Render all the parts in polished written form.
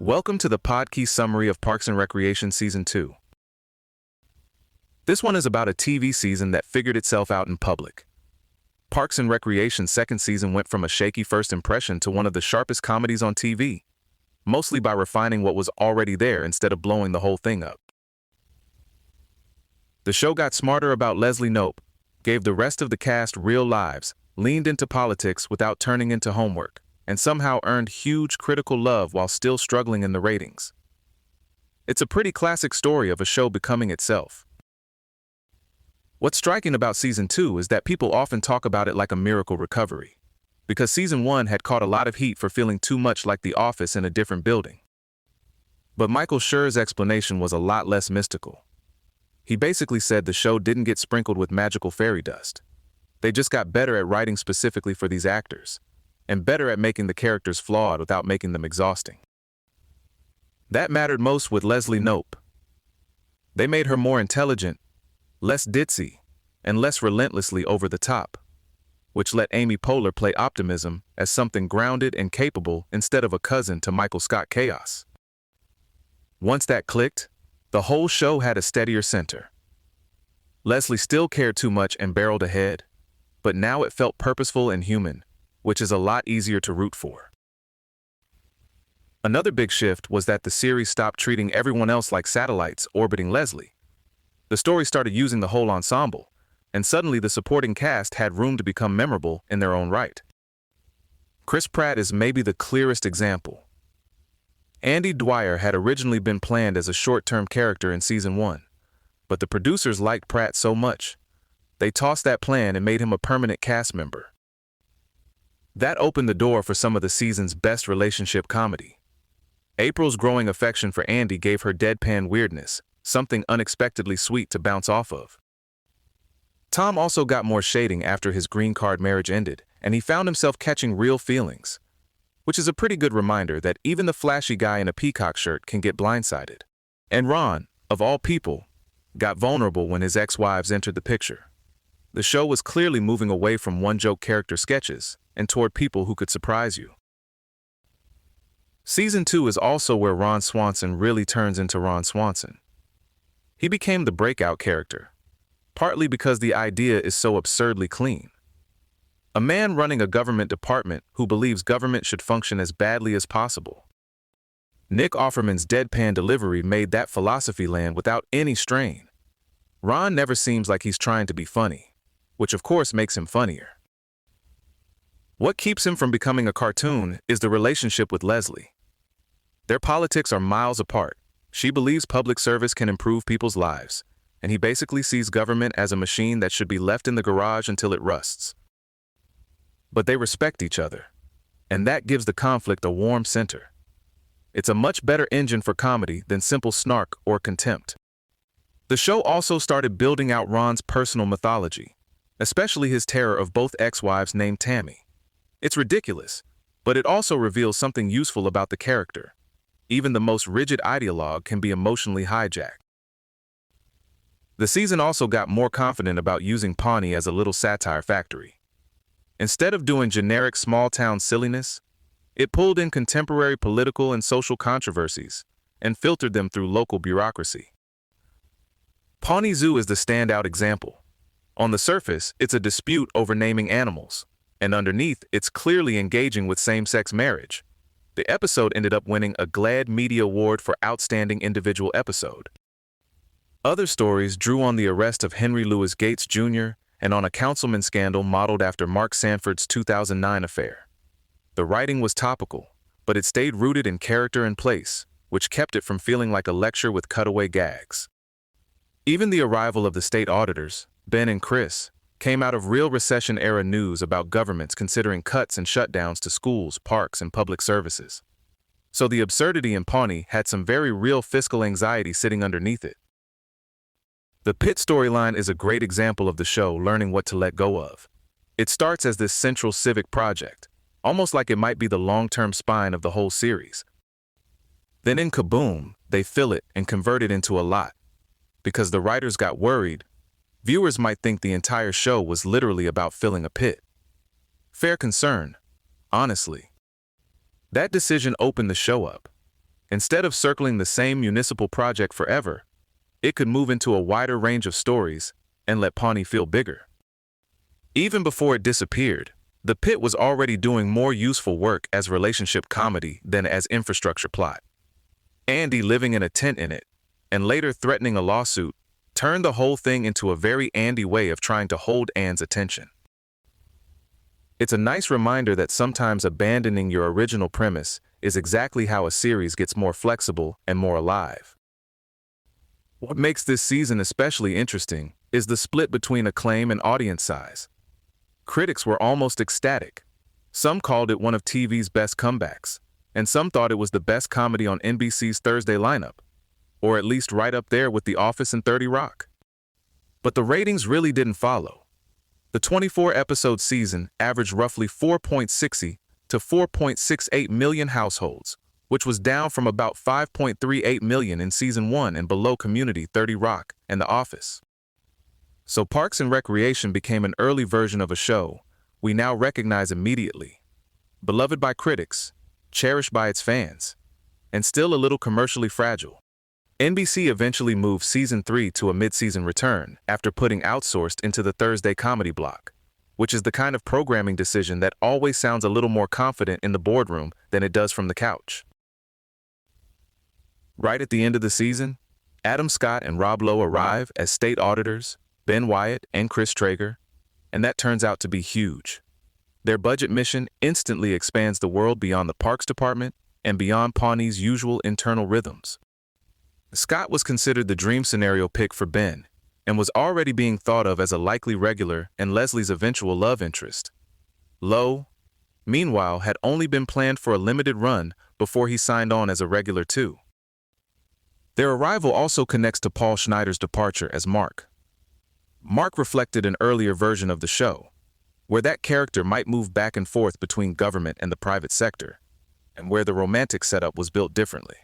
Welcome to the podcast summary of Parks and Recreation Season 2. This one is about a TV season that figured itself out in public. Parks and Recreation's second season went from a shaky first impression to one of the sharpest comedies on TV, mostly by refining what was already there instead of blowing the whole thing up. The show got smarter about Leslie Knope, gave the rest of the cast real lives, leaned into politics without turning into homework, and somehow earned huge critical love while still struggling in the ratings. It's a pretty classic story of a show becoming itself. What's striking about Season 2 is that people often talk about it like a miracle recovery, because Season 1 had caught a lot of heat for feeling too much like The Office in a different building. But Michael Schur's explanation was a lot less mystical. He basically said the show didn't get sprinkled with magical fairy dust. They just got better at writing specifically for these actors, and better at making the characters flawed without making them exhausting. That mattered most with Leslie Knope. They made her more intelligent, less ditzy, and less relentlessly over the top, which let Amy Poehler play optimism as something grounded and capable instead of a cousin to Michael Scott chaos. Once that clicked, the whole show had a steadier center. Leslie still cared too much and barreled ahead, but now it felt purposeful and human, which is a lot easier to root for. Another big shift was that the series stopped treating everyone else like satellites orbiting Leslie. The story started using the whole ensemble, and suddenly the supporting cast had room to become memorable in their own right. Chris Pratt is maybe the clearest example. Andy Dwyer had originally been planned as a short-term character in Season 1, but the producers liked Pratt so much, they tossed that plan and made him a permanent cast member. That opened the door for some of the season's best relationship comedy. April's growing affection for Andy gave her deadpan weirdness, something unexpectedly sweet to bounce off of. Tom also got more shading after his green card marriage ended, and he found himself catching real feelings, which is a pretty good reminder that even the flashy guy in a peacock shirt can get blindsided. And Ron, of all people, got vulnerable when his ex-wives entered the picture. The show was clearly moving away from one-joke character sketches and toward people who could surprise you. Season 2 is also where Ron Swanson really turns into Ron Swanson. He became the breakout character, partly because the idea is so absurdly clean. A man running a government department who believes government should function as badly as possible. Nick Offerman's deadpan delivery made that philosophy land without any strain. Ron never seems like he's trying to be funny, which of course makes him funnier. What keeps him from becoming a cartoon is the relationship with Leslie. Their politics are miles apart. She believes public service can improve people's lives, and he basically sees government as a machine that should be left in the garage until it rusts. But they respect each other, and that gives the conflict a warm center. It's a much better engine for comedy than simple snark or contempt. The show also started building out Ron's personal mythology, especially his terror of both ex-wives named Tammy. It's ridiculous, but it also reveals something useful about the character. Even the most rigid ideologue can be emotionally hijacked. The season also got more confident about using Pawnee as a little satire factory. Instead of doing generic small-town silliness, it pulled in contemporary political and social controversies and filtered them through local bureaucracy. Pawnee Zoo is the standout example. On the surface, it's a dispute over naming animals, and underneath, it's clearly engaging with same-sex marriage. The episode ended up winning a GLAAD Media Award for Outstanding Individual Episode. Other stories drew on the arrest of Henry Louis Gates Jr. and on a councilman scandal modeled after Mark Sanford's 2009 affair. The writing was topical, but it stayed rooted in character and place, which kept it from feeling like a lecture with cutaway gags. Even the arrival of the state auditors, Ben and Chris, came out of real recession-era news about governments considering cuts and shutdowns to schools, parks, and public services. So the absurdity in Pawnee had some very real fiscal anxiety sitting underneath it. The Pitt storyline is a great example of the show learning what to let go of. It starts as this central civic project, almost like it might be the long-term spine of the whole series. Then in kaboom, they fill it and convert it into a lot. Because the writers got worried, viewers might think the entire show was literally about filling a pit. Fair concern, honestly. That decision opened the show up. Instead of circling the same municipal project forever, it could move into a wider range of stories and let Pawnee feel bigger. Even before it disappeared, the pit was already doing more useful work as relationship comedy than as infrastructure plot. Andy living in a tent in it, and later threatening a lawsuit, turned the whole thing into a very Andy way of trying to hold Anne's attention. It's a nice reminder that sometimes abandoning your original premise is exactly how a series gets more flexible and more alive. What makes this season especially interesting is the split between acclaim and audience size. Critics were almost ecstatic. Some called it one of TV's best comebacks, and some thought it was the best comedy on NBC's Thursday lineup, or at least right up there with The Office and 30 Rock. But the ratings really didn't follow. The 24-episode season averaged roughly 4.60 to 4.68 million households, which was down from about 5.38 million in Season 1 and below Community, 30 Rock, and The Office. So Parks and Recreation became an early version of a show we now recognize immediately. Beloved by critics, cherished by its fans, and still a little commercially fragile. NBC eventually moved Season 3 to a mid-season return after putting Outsourced into the Thursday comedy block, which is the kind of programming decision that always sounds a little more confident in the boardroom than it does from the couch. Right at the end of the season, Adam Scott and Rob Lowe arrive as state auditors, Ben Wyatt and Chris Traeger, and that turns out to be huge. Their budget mission instantly expands the world beyond the Parks Department and beyond Pawnee's usual internal rhythms. Scott was considered the dream scenario pick for Ben, and was already being thought of as a likely regular and Leslie's eventual love interest. Lowe, meanwhile, had only been planned for a limited run before he signed on as a regular too. Their arrival also connects to Paul Schneider's departure as Mark. Mark reflected an earlier version of the show, where that character might move back and forth between government and the private sector, and where the romantic setup was built differently.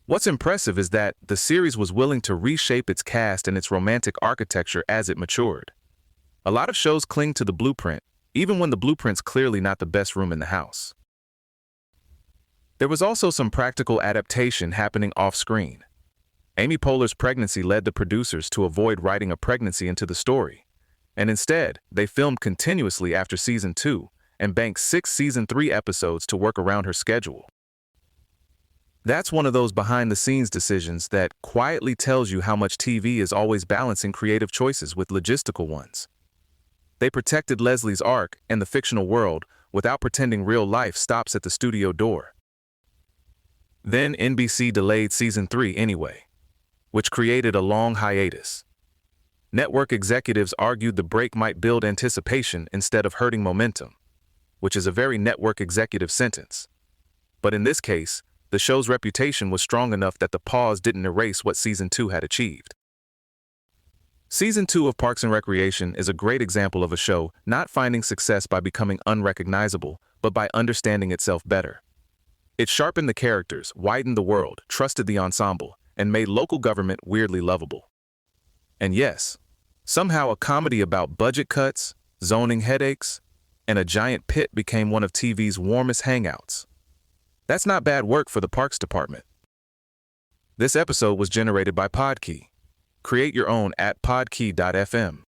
What's impressive is that the series was willing to reshape its cast and its romantic architecture as it matured. A lot of shows cling to the blueprint, even when the blueprint's clearly not the best room in the house. There was also some practical adaptation happening off-screen. Amy Poehler's pregnancy led the producers to avoid writing a pregnancy into the story, and instead, they filmed continuously after Season 2 and banked 6 Season 3 episodes to work around her schedule. That's one of those behind-the-scenes decisions that quietly tells you how much TV is always balancing creative choices with logistical ones. They protected Leslie's arc and the fictional world without pretending real life stops at the studio door. Then NBC delayed Season 3 anyway, which created a long hiatus. Network executives argued the break might build anticipation instead of hurting momentum, which is a very network executive sentence. But in this case, the show's reputation was strong enough that the pause didn't erase what Season 2 had achieved. Season 2 of Parks and Recreation is a great example of a show not finding success by becoming unrecognizable, but by understanding itself better. It sharpened the characters, widened the world, trusted the ensemble, and made local government weirdly lovable. And yes, somehow a comedy about budget cuts, zoning headaches, and a giant pit became one of TV's warmest hangouts. That's not bad work for the Parks Department. This episode was generated by Podkey. Create your own at podkey.fm.